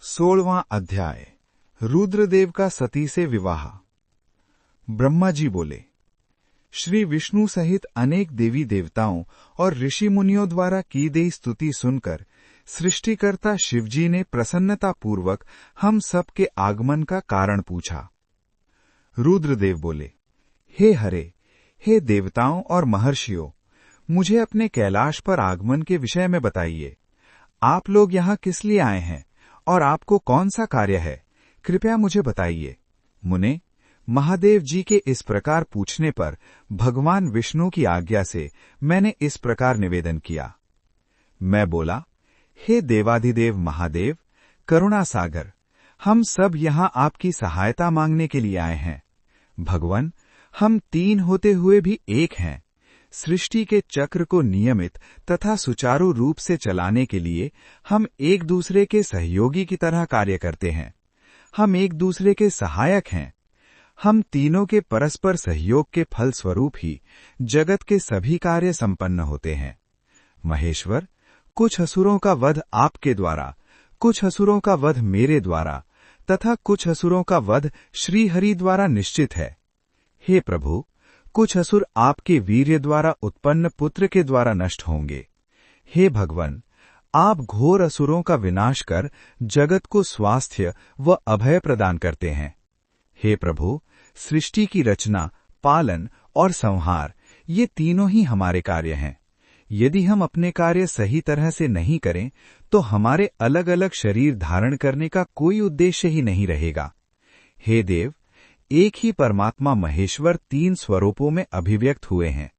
16वां अध्याय। रुद्रदेव का सती से विवाह। ब्रह्मा जी बोले, श्री विष्णु सहित अनेक देवी देवताओं और ऋषि मुनियों द्वारा की गई स्तुति सुनकर सृष्टिकर्ता शिवजी ने प्रसन्नतापूर्वक हम सब के आगमन का कारण पूछा। रुद्रदेव बोले, हे हरे, हे देवताओं और महर्षियों, मुझे अपने कैलाश पर आगमन के विषय में बताइए। आप लोग यहाँ किस लिए आए हैं और आपको कौन सा कार्य है, कृपया मुझे बताइए। मुने, महादेव जी के इस प्रकार पूछने पर भगवान विष्णु की आज्ञा से मैंने इस प्रकार निवेदन किया। मैं बोला, हे देवाधिदेव महादेव, करुणा सागर, हम सब यहाँ आपकी सहायता मांगने के लिए आए हैं। भगवान, हम तीन होते हुए भी एक हैं। सृष्टि के चक्र को नियमित तथा सुचारू रूप से चलाने के लिए हम एक दूसरे के सहयोगी की तरह कार्य करते हैं। हम एक दूसरे के सहायक हैं। हम तीनों के परस्पर सहयोग के फल स्वरूप ही जगत के सभी कार्य संपन्न होते हैं। महेश्वर, कुछ असुरों का वध आपके द्वारा, कुछ असुरों का वध मेरे द्वारा तथा कुछ असुरों का वध श्रीहरि द्वारा निश्चित है। हे प्रभु, कुछ असुर आपके वीर्य द्वारा उत्पन्न पुत्र के द्वारा नष्ट होंगे। हे भगवान, आप घोर असुरों का विनाश कर जगत को स्वास्थ्य व अभय प्रदान करते हैं। हे प्रभु, सृष्टि की रचना, पालन और संहार, ये तीनों ही हमारे कार्य हैं। यदि हम अपने कार्य सही तरह से नहीं करें तो हमारे अलग अलग शरीर धारण करने का कोई उद्देश्य ही नहीं रहेगा। हे देव, एक ही परमात्मा महेश्वर तीन स्वरूपों में अभिव्यक्त हुए हैं।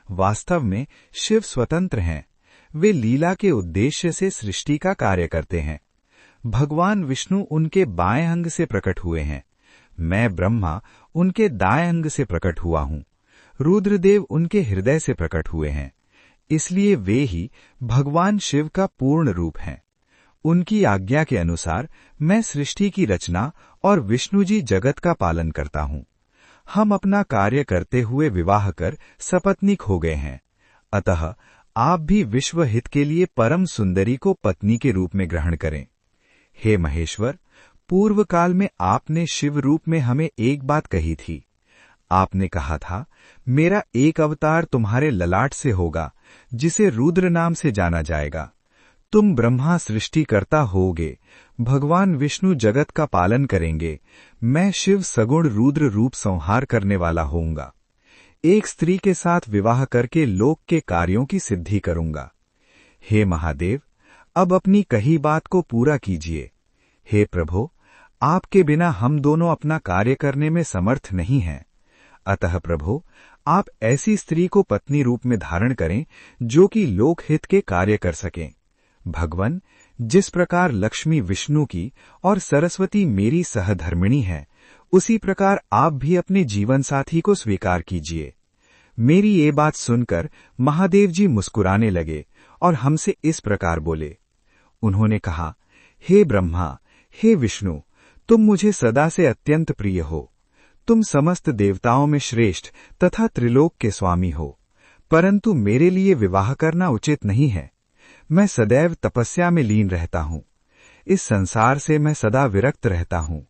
वास्तव में शिव स्वतंत्र हैं। वे लीला के उद्देश्य से सृष्टि का कार्य करते हैं। भगवान विष्णु उनके बाएं अंग से प्रकट हुए हैं। मैं ब्रह्मा उनके दाएं अंग से प्रकट हुआ हूं। रुद्रदेव उनके हृदय से प्रकट हुए हैं। इसलिए वे ही भगवान शिव का पूर्ण रूप हैं। उनकी आज्ञा के अनुसार मैं सृष्टि की रचना और विष्णु जी जगत का पालन करता हूं। हम अपना कार्य करते हुए विवाह कर सपत्नीक हो गए हैं। अतः आप भी विश्व हित के लिए परम सुंदरी को पत्नी के रूप में ग्रहण करें। हे महेश्वर, पूर्व काल में आपने शिव रूप में हमें एक बात कही थी। आपने कहा था, मेरा एक अवतार तुम्हारे ललाट से होगा, जिसे रुद्र नाम से जाना जाएगा। तुम ब्रह्मा सृष्टिकर्ता होगे, भगवान विष्णु जगत का पालन करेंगे, मैं शिव सगुण रुद्र रूप संहार करने वाला होऊंगा। एक स्त्री के साथ विवाह करके लोक के कार्यों की सिद्धि करूंगा। हे महादेव, अब अपनी कही बात को पूरा कीजिए। हे प्रभु, आपके बिना हम दोनों अपना कार्य करने में समर्थ नहीं हैं। अतः प्रभु, आप ऐसी स्त्री को पत्नी रूप में धारण करें जो कि लोकहित के कार्य कर सकें। भगवान, जिस प्रकार लक्ष्मी विष्णु की और सरस्वती मेरी सहधर्मिणी है, उसी प्रकार आप भी अपने जीवन साथी को स्वीकार कीजिए। मेरी ये बात सुनकर महादेव जी मुस्कुराने लगे और हमसे इस प्रकार बोले। उन्होंने कहा, हे ब्रह्मा, हे विष्णु, तुम मुझे सदा से अत्यंत प्रिय हो। तुम समस्त देवताओं में श्रेष्ठ तथा त्रिलोक के स्वामी हो, परंतु मेरे लिए विवाह करना उचित नहीं है। मैं सदैव तपस्या में लीन रहता हूं। इस संसार से मैं सदा विरक्त रहता हूं।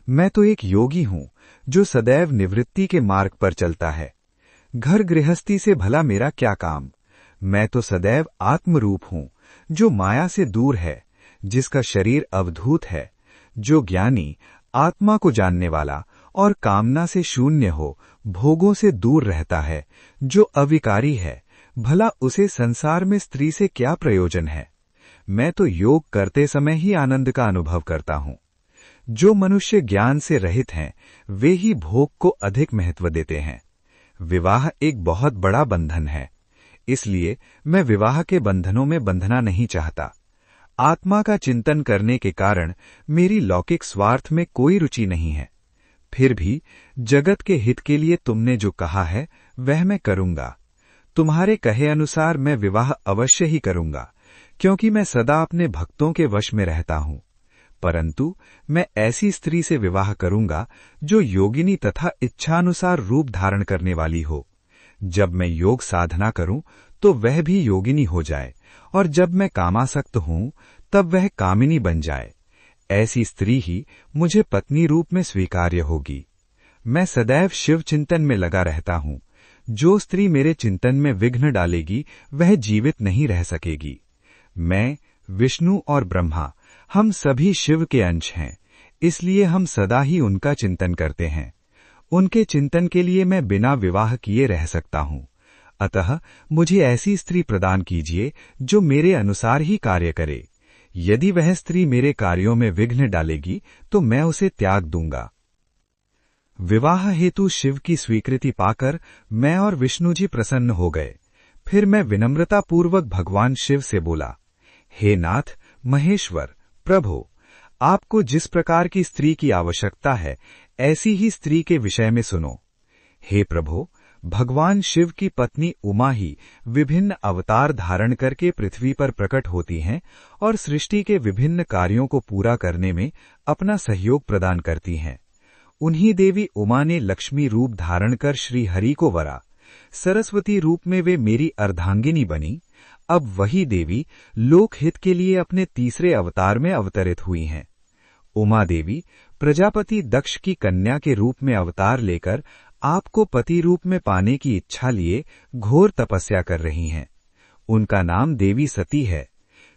मैं तो एक योगी हूं जो सदैव निवृत्ति के मार्ग पर चलता है। घर गृहस्थी से भला मेरा क्या काम। मैं तो सदैव आत्मरूप हूं जो माया से दूर है, जिसका शरीर अवधूत है, जो ज्ञानी, आत्मा को जानने वाला और कामना से शून्य हो, भोगों से दूर रहता है, जो अविकारी है। भला उसे संसार में स्त्री से क्या प्रयोजन है। मैं तो योग करते समय ही आनंद का अनुभव करता हूं। जो मनुष्य ज्ञान से रहित हैं, वे ही भोग को अधिक महत्व देते हैं। विवाह एक बहुत बड़ा बंधन है, इसलिए मैं विवाह के बंधनों में बंधना नहीं चाहता। आत्मा का चिंतन करने के कारण मेरी लौकिक स्वार्थ में कोई रुचि नहीं है। फिर भी जगत के हित के लिए तुमने जो कहा है वह मैं करूंगा। तुम्हारे कहे अनुसार मैं विवाह अवश्य ही करूंगा, क्योंकि मैं सदा अपने भक्तों के वश में रहता हूं। परंतु मैं ऐसी स्त्री से विवाह करूंगा जो योगिनी तथा इच्छानुसार रूप धारण करने वाली हो। जब मैं योग साधना करूं तो वह भी योगिनी हो जाए, और जब मैं कामासक्त हूं तब वह कामिनी बन जाए। ऐसी स्त्री ही मुझे पत्नी रूप में स्वीकार्य होगी। मैं सदैव शिव चिंतन में लगा रहता हूँ। जो स्त्री मेरे चिंतन में विघ्न डालेगी वह जीवित नहीं रह सकेगी। मैं, विष्णु और ब्रह्मा, हम सभी शिव के अंश हैं, इसलिए हम सदा ही उनका चिंतन करते हैं। उनके चिंतन के लिए मैं बिना विवाह किए रह सकता हूँ। अतः मुझे ऐसी स्त्री प्रदान कीजिए जो मेरे अनुसार ही कार्य करे। यदि वह स्त्री मेरे कार्यों में विघ्न डालेगी तो मैं उसे त्याग दूंगा। विवाह हेतु शिव की स्वीकृति पाकर मैं और विष्णु जी प्रसन्न हो गए। फिर मैं विनम्रतापूर्वक भगवान शिव से बोला, हे नाथ, महेश्वर, प्रभु, आपको जिस प्रकार की स्त्री की आवश्यकता है ऐसी ही स्त्री के विषय में सुनो। हे प्रभु, भगवान शिव की पत्नी उमा ही विभिन्न अवतार धारण करके पृथ्वी पर प्रकट होती हैं और सृष्टि के विभिन्न कार्यों को पूरा करने में अपना सहयोग प्रदान करती हैं। उन्हीं देवी उमा ने लक्ष्मी रूप धारण कर श्री हरि को वरा। सरस्वती रूप में वे मेरी अर्धांगिनी बनी। अब वही देवी लोकहित के लिए अपने तीसरे अवतार में अवतरित हुई हैं। उमा देवी प्रजापति दक्ष की कन्या के रूप में अवतार लेकर आपको पति रूप में पाने की इच्छा लिए घोर तपस्या कर रही हैं। उनका नाम देवी सती है।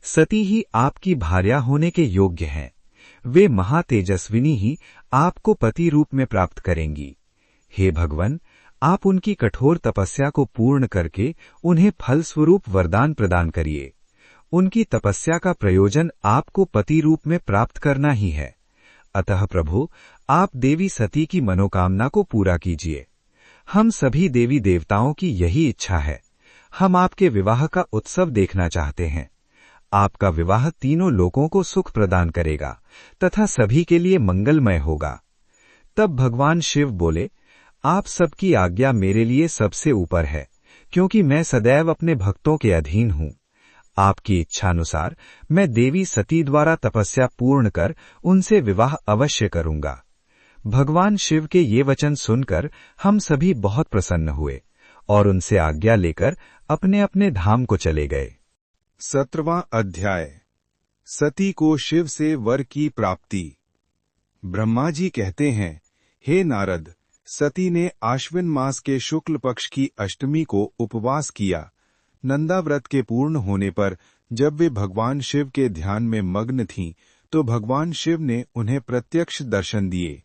सती ही आपकी भार्या होने के योग्य हैं। वे महातेजस्विनी ही आपको पति रूप में प्राप्त करेंगी। हे भगवन, आप उनकी कठोर तपस्या को पूर्ण करके उन्हें फलस्वरूप वरदान प्रदान करिए। उनकी तपस्या का प्रयोजन आपको पति रूप में प्राप्त करना ही है। अतः प्रभु, आप देवी सती की मनोकामना को पूरा कीजिए। हम सभी देवी देवताओं की यही इच्छा है। हम आपके विवाह का उत्सव देखना चाहते हैं। आपका विवाह तीनों लोकों को सुख प्रदान करेगा तथा सभी के लिए मंगलमय होगा। तब भगवान शिव बोले, आप सबकी आज्ञा मेरे लिए सबसे ऊपर है, क्योंकि मैं सदैव अपने भक्तों के अधीन हूँ। आपकी इच्छानुसार मैं देवी सती द्वारा तपस्या पूर्ण कर उनसे विवाह अवश्य करूंगा। भगवान शिव के ये वचन सुनकर हम सभी बहुत प्रसन्न हुए और उनसे आज्ञा लेकर अपने अपने धाम को चले गए। 17वां अध्याय। सती को शिव से वर की प्राप्ति। ब्रह्मा जी कहते हैं, हे नारद, सती ने आश्विन मास के शुक्ल पक्ष की अष्टमी को उपवास किया। नंदा व्रत के पूर्ण होने पर जब वे भगवान शिव के ध्यान में मग्न थीं, तो भगवान शिव ने उन्हें प्रत्यक्ष दर्शन दिए।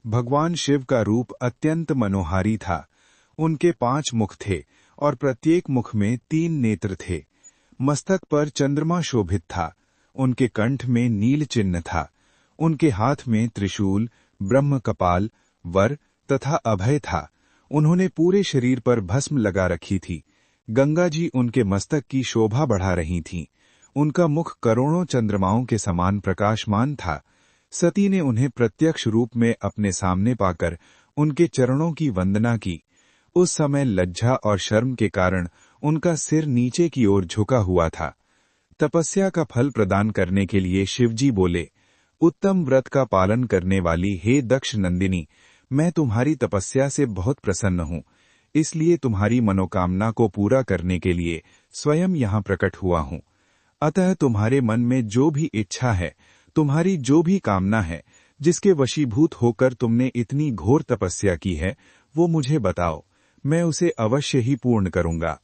भगवान शिव का रूप अत्यंत मनोहारी था। उनके 5 मुख थे और प्रत्येक मुख में 3 नेत्र थे। मस्तक पर चंद्रमा शोभित था। उनके कंठ में नील चिन्ह था। उनके हाथ में त्रिशूल, ब्रह्म कपाल, वर तथा अभय था। उन्होंने पूरे शरीर पर भस्म लगा रखी थी। गंगा जी उनके मस्तक की शोभा बढ़ा रही थीं। उनका मुख करोड़ों चंद्रमाओं के समान प्रकाशमान था। सती ने उन्हें प्रत्यक्ष रूप में अपने सामने पाकर उनके चरणों की वंदना की। उस समय लज्जा और शर्म के कारण उनका सिर नीचे की ओर झुका हुआ था। तपस्या का फल प्रदान करने के लिए शिवजी बोले, उत्तम व्रत का पालन करने वाली हे दक्ष नंदिनी, मैं तुम्हारी तपस्या से बहुत प्रसन्न हूँ। इसलिए तुम्हारी मनोकामना को पूरा करने के लिए स्वयं यहाँ प्रकट हुआ हूँ। अतः तुम्हारे मन में जो भी इच्छा है, तुम्हारी जो भी कामना है, जिसके वशीभूत होकर तुमने इतनी घोर तपस्या की है, वो मुझे बताओ, मैं उसे अवश्य ही पूर्ण करूंगा।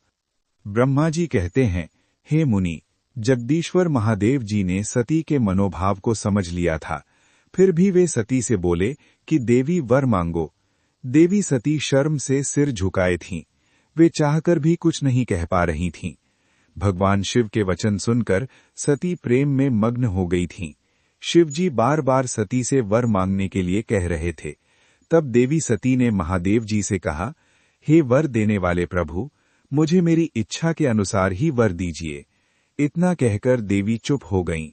ब्रह्मा जी कहते हैं, हे मुनि, जगदीश्वर महादेव जी ने सती के मनोभाव को समझ लिया था। फिर भी वे सती से बोले कि देवी वर मांगो। देवी सती शर्म से सिर झुकाए थीं। वे चाहकर भी कुछ नहीं कह पा रही थीं। भगवान शिव के वचन सुनकर सती प्रेम में मग्न हो गई थीं। शिवजी बार बार सती से वर मांगने के लिए कह रहे थे। तब देवी सती ने महादेव जी से कहा, हे वर देने वाले प्रभु, मुझे मेरी इच्छा के अनुसार ही वर दीजिए। इतना कहकर देवी चुप हो गईं।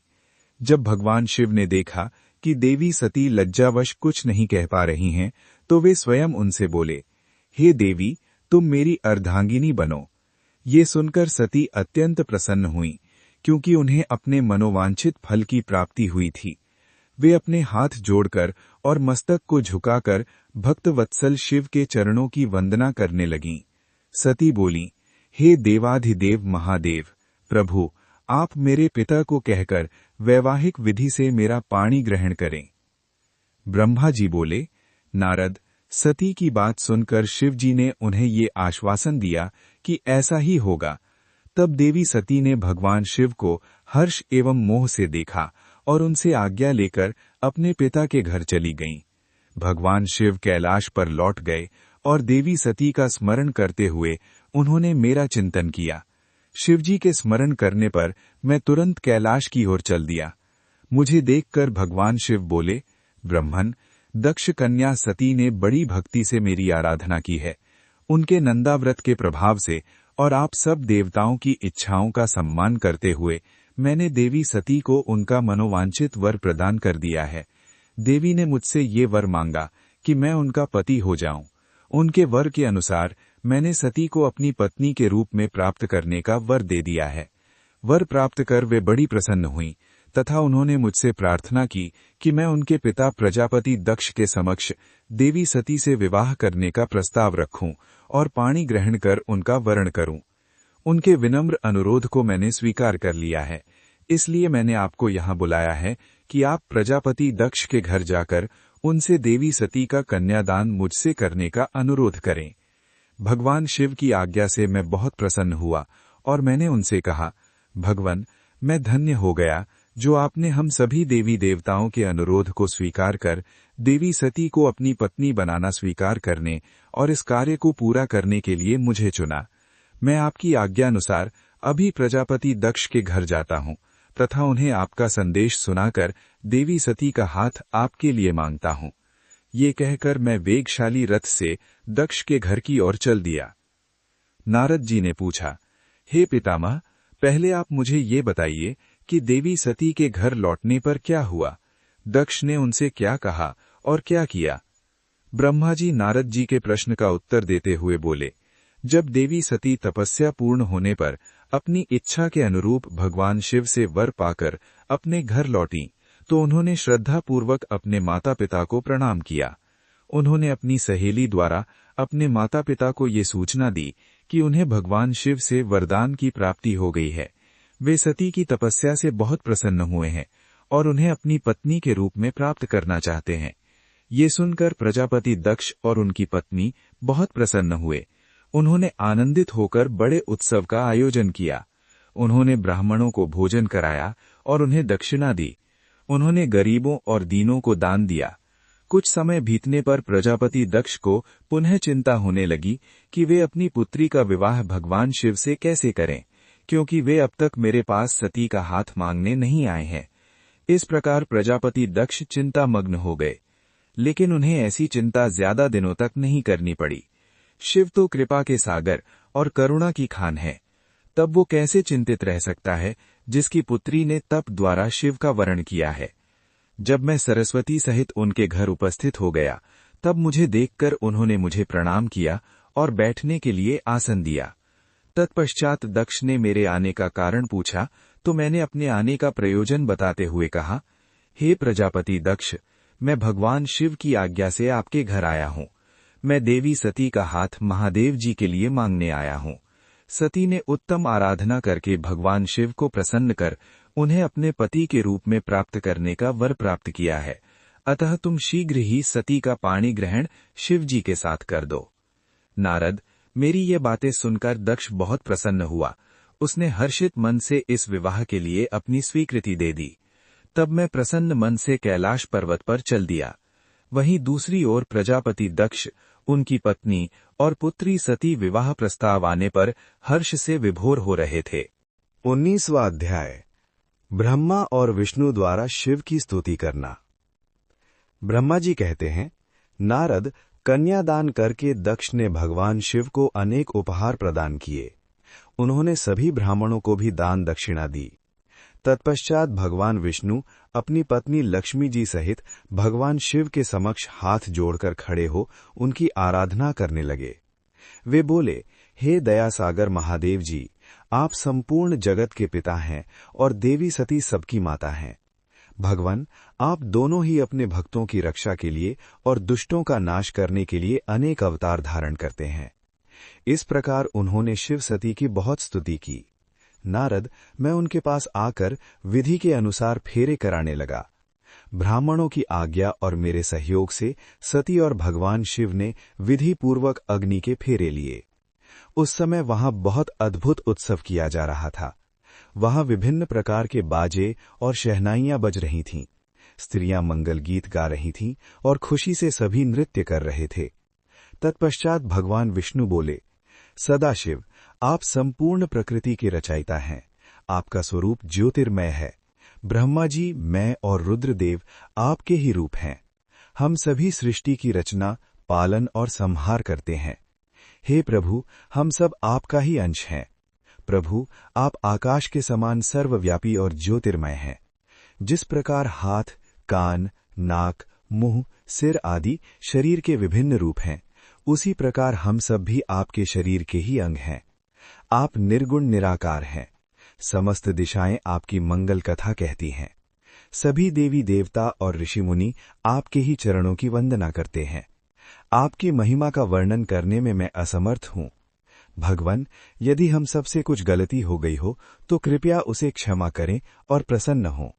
जब भगवान शिव ने देखा कि देवी सती लज्जावश कुछ नहीं कह पा रही हैं, तो वे स्वयं उनसे बोले, हे देवी, तुम मेरी अर्धांगिनी बनो। ये सुनकर सती अत्यंत प्रसन्न हुई, क्योंकि उन्हें अपने मनोवांछित फल की प्राप्ति हुई थी। वे अपने हाथ जोड़कर और मस्तक को झुकाकर भक्तवत्सल शिव के चरणों की वंदना करने लगीं। सती बोली, हे देवाधिदेव महादेव, प्रभु, आप मेरे पिता को कहकर वैवाहिक विधि से मेरा पाणी ग्रहण करें। ब्रह्मा जी बोले, नारद, सती की बात सुनकर शिव जी ने उन्हें ये आश्वासन दिया कि ऐसा ही होगा। तब देवी सती ने भगवान शिव को हर्ष एवं मोह से देखा और उनसे आज्ञा लेकर अपने पिता के घर चली गईं। भगवान शिव कैलाश पर लौट गए और देवी सती का स्मरण करते हुए उन्होंने मेरा चिंतन किया। शिवजी के स्मरण करने पर मैं तुरंत कैलाश की ओर चल दिया। मुझे देखकर भगवान शिव बोले, ब्रह्मन, दक्ष कन्या सती ने बड़ी भक्ति से मेरी आराधना की है। उनके नंदाव्रत के प्रभाव से और आप सब देवताओं की इच्छाओं का सम्मान करते हुए मैंने देवी सती को उनका मनोवांछित वर प्रदान कर दिया है। देवी ने मुझसे ये वर मांगा कि मैं उनका पति हो जाऊं। उनके वर के अनुसार मैंने सती को अपनी पत्नी के रूप में प्राप्त करने का वर दे दिया है। वर प्राप्त कर वे बड़ी प्रसन्न हुईं तथा उन्होंने मुझसे प्रार्थना की कि मैं उनके पिता प्रजापति दक्ष के समक्ष देवी सती से विवाह करने का प्रस्ताव रखूं और पाणी ग्रहण कर उनका वरण करूं। उनके विनम्र अनुरोध को मैंने स्वीकार कर लिया है, इसलिए मैंने आपको यहाँ बुलाया है कि आप प्रजापति दक्ष के घर जाकर उनसे देवी सती का कन्यादान मुझसे करने का अनुरोध करें। भगवान शिव की आज्ञा से मैं बहुत प्रसन्न हुआ और मैंने उनसे कहा, भगवान, मैं धन्य हो गया जो आपने हम सभी देवी देवताओं के अनुरोध को स्वीकार कर देवी सती को अपनी पत्नी बनाना स्वीकार करने और इस कार्य को पूरा करने के लिए मुझे चुना। मैं आपकी आज्ञानुसार अभी प्रजापति दक्ष के घर जाता हूँ तथा उन्हें आपका संदेश सुनाकर देवी सती का हाथ आपके लिए मांगता हूँ। ये कहकर मैं वेगशाली रथ से दक्ष के घर की ओर चल दिया। नारद जी ने पूछा, हे पितामह, पहले आप मुझे ये बताइए कि देवी सती के घर लौटने पर क्या हुआ? दक्ष ने उनसे क्या कहा और क्या किया? ब्रह्मा जी नारद जी के प्रश्न का उत्तर देते हुए बोले, जब देवी सती तपस्या पूर्ण होने पर अपनी इच्छा के अनुरूप भगवान शिव से वर पाकर अपने घर लौटी तो उन्होंने श्रद्धापूर्वक अपने माता पिता को प्रणाम किया। उन्होंने अपनी सहेली द्वारा अपने माता पिता को ये सूचना दी कि उन्हें भगवान शिव से वरदान की प्राप्ति हो गई है। वे सती की तपस्या से बहुत प्रसन्न हुए हैं और उन्हें अपनी पत्नी के रूप में प्राप्त करना चाहते हैं। ये सुनकर प्रजापति दक्ष और उनकी पत्नी बहुत प्रसन्न हुए। उन्होंने आनंदित होकर बड़े उत्सव का आयोजन किया। उन्होंने ब्राह्मणों को भोजन कराया और उन्हें दक्षिणा दी। उन्होंने गरीबों और दीनों को दान दिया। कुछ समय बीतने पर प्रजापति दक्ष को पुनः चिंता होने लगी कि वे अपनी पुत्री का विवाह भगवान शिव से कैसे करें, क्योंकि वे अब तक मेरे पास सती का हाथ मांगने नहीं आए हैं। इस प्रकार प्रजापति दक्ष चिंता मग्न हो गए, लेकिन उन्हें ऐसी चिंता ज्यादा दिनों तक नहीं करनी पड़ी। शिव तो कृपा के सागर और करुणा की खान है, तब वो कैसे चिंतित रह सकता है जिसकी पुत्री ने तप द्वारा शिव का वरण किया है। जब मैं सरस्वती सहित उनके घर उपस्थित हो गया, तब मुझे देखकर उन्होंने मुझे प्रणाम किया और बैठने के लिए आसन दिया। तत्पश्चात दक्ष ने मेरे आने का कारण पूछा तो मैंने अपने आने का प्रयोजन बताते हुए कहा, हे प्रजापति दक्ष, मैं भगवान शिव की आज्ञा से आपके घर आया हूँ। मैं देवी सती का हाथ महादेव जी के लिए मांगने आया हूँ। सती ने उत्तम आराधना करके भगवान शिव को प्रसन्न कर उन्हें अपने पति के रूप में प्राप्त करने का वर प्राप्त किया है। अतः तुम शीघ्र ही सती का पाणी ग्रहण शिव जी के साथ कर दो। नारद, मेरी ये बातें सुनकर दक्ष बहुत प्रसन्न हुआ। उसने हर्षित मन से इस विवाह के लिए अपनी स्वीकृति दे दी। तब मैं प्रसन्न मन से कैलाश पर्वत पर चल दिया। वहीं दूसरी ओर प्रजापति दक्ष, उनकी पत्नी और पुत्री सती विवाह प्रस्ताव आने पर हर्ष से विभोर हो रहे थे। 19वां अध्याय, ब्रह्मा और विष्णु द्वारा शिव की स्तुति करना। ब्रह्मा जी कहते हैं, नारद, कन्यादान करके दक्ष ने भगवान शिव को अनेक उपहार प्रदान किए। उन्होंने सभी ब्राह्मणों को भी दान दक्षिणा दी। तत्पश्चात भगवान विष्णु अपनी पत्नी लक्ष्मी जी सहित भगवान शिव के समक्ष हाथ जोड़कर खड़े हो उनकी आराधना करने लगे। वे बोले, हे दया सागर महादेव जी, आप संपूर्ण जगत के पिता हैं और देवी सती सबकी माता हैं। भगवान, आप दोनों ही अपने भक्तों की रक्षा के लिए और दुष्टों का नाश करने के लिए अनेक अवतार धारण करते हैं। इस प्रकार उन्होंने शिव सती की बहुत स्तुति की। नारद, मैं उनके पास आकर विधि के अनुसार फेरे कराने लगा। ब्राह्मणों की आज्ञा और मेरे सहयोग से सती और भगवान शिव ने विधि पूर्वक अग्नि के फेरे लिए। उस समय वहां बहुत अद्भुत उत्सव किया जा रहा था। वहां विभिन्न प्रकार के बाजे और शहनाइयां बज रही थीं। स्त्रियां मंगल गीत गा रही थीं और खुशी से सभी नृत्य कर रहे थे। तत्पश्चात भगवान विष्णु बोले, सदाशिव, आप संपूर्ण प्रकृति के रचयिता हैं। आपका स्वरूप ज्योतिर्मय है। ब्रह्मा जी, मैं और रुद्रदेव आपके ही रूप हैं। हम सभी सृष्टि की रचना, पालन और संहार करते हैं। हे प्रभु, हम सब आपका ही अंश हैं। प्रभु, आप आकाश के समान सर्वव्यापी और ज्योतिर्मय हैं। जिस प्रकार हाथ, कान, नाक, मुंह, सिर आदि शरीर के विभिन्न रूप हैं, उसी प्रकार हम सब भी आपके शरीर के ही अंग हैं। आप निर्गुण निराकार हैं। समस्त दिशाएं आपकी मंगल कथा कहती हैं। सभी देवी देवता और ऋषि मुनि आपके ही चरणों की वंदना करते हैं। आपकी महिमा का वर्णन करने में मैं असमर्थ हूं। भगवन, यदि हम सबसे कुछ गलती हो गई हो तो कृपया उसे क्षमा करें और प्रसन्न हों।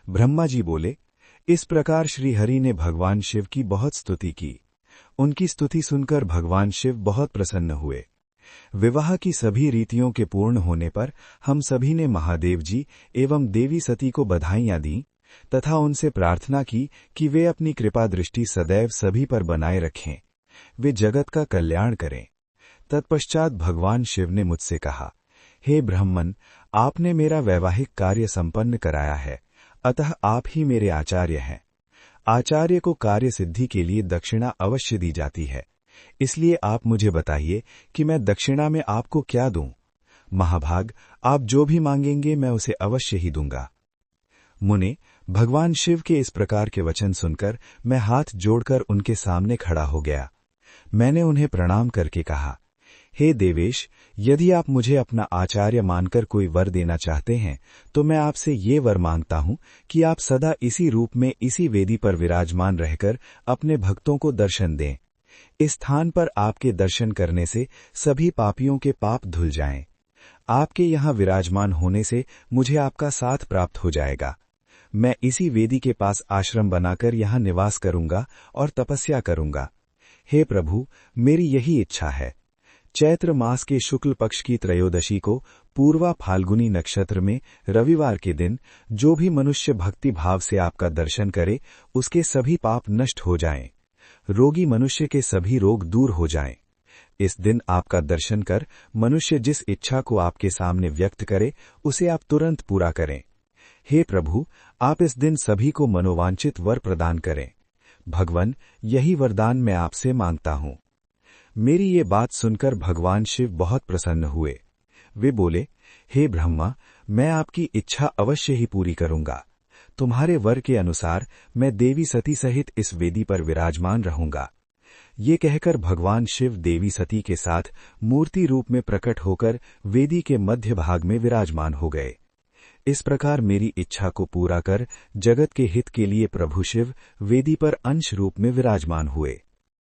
ब्रह्मा जी बोले, इस प्रकार श्रीहरि ने भगवान शिव की बहुत स्तुति की। उनकी स्तुति सुनकर भगवान शिव बहुत प्रसन्न हुए। विवाह की सभी रीतियों के पूर्ण होने पर हम सभी ने महादेव जी एवं देवी सती को बधाइयां दी तथा उनसे प्रार्थना की कि वे अपनी कृपा दृष्टि सदैव सभी पर बनाए रखें, वे जगत का कल्याण करें। तत्पश्चात भगवान शिव ने मुझसे कहा, हे ब्राह्मण, आपने मेरा वैवाहिक कार्य संपन्न कराया है, अतः आप ही मेरे आचार्य हैं। आचार्य को कार्य सिद्धि के लिए दक्षिणा अवश्य दी जाती है, इसलिए आप मुझे बताइए कि मैं दक्षिणा में आपको क्या दूं। महाभाग, आप जो भी मांगेंगे मैं उसे अवश्य ही दूंगा। मुने, भगवान शिव के इस प्रकार के वचन सुनकर मैं हाथ जोड़कर उनके सामने खड़ा हो गया। मैंने उन्हें प्रणाम करके कहा, हे देवेश, यदि आप मुझे अपना आचार्य मानकर कोई वर देना चाहते हैं तो मैं आपसे ये वर मांगता हूं कि आप सदा इसी रूप में इसी वेदी पर विराजमान रहकर अपने भक्तों को दर्शन दें। इस स्थान पर आपके दर्शन करने से सभी पापियों के पाप धुल जाएं। आपके यहाँ विराजमान होने से मुझे आपका साथ प्राप्त हो जाएगा। मैं इसी वेदी के पास आश्रम बनाकर यहाँ निवास करूंगा और तपस्या करूंगा। हे प्रभु, मेरी यही इच्छा है। चैत्र मास के शुक्ल पक्ष की त्रयोदशी को पूर्वा फाल्गुनी नक्षत्र में रविवार के दिन जो भी मनुष्य भक्ति भाव से आपका दर्शन करे उसके सभी पाप नष्ट हो जाएं। रोगी मनुष्य के सभी रोग दूर हो जाएं। इस दिन आपका दर्शन कर मनुष्य जिस इच्छा को आपके सामने व्यक्त करे उसे आप तुरंत पूरा करें। हे प्रभु, आप इस दिन सभी को मनोवांछित वर प्रदान करें। भगवन, यही वरदान मैं आपसे मांगता हूं। मेरी ये बात सुनकर भगवान शिव बहुत प्रसन्न हुए। वे बोले, हे ब्रह्मा, मैं आपकी इच्छा अवश्य ही पूरी करूंगा। तुम्हारे वर के अनुसार मैं देवी सती सहित इस वेदी पर विराजमान रहूंगा। ये कहकर भगवान शिव देवी सती के साथ मूर्ति रूप में प्रकट होकर वेदी के मध्य भाग में विराजमान हो गए। इस प्रकार मेरी इच्छा को पूरा कर जगत के हित के लिए प्रभु शिव वेदी पर अंश रूप में विराजमान हुए।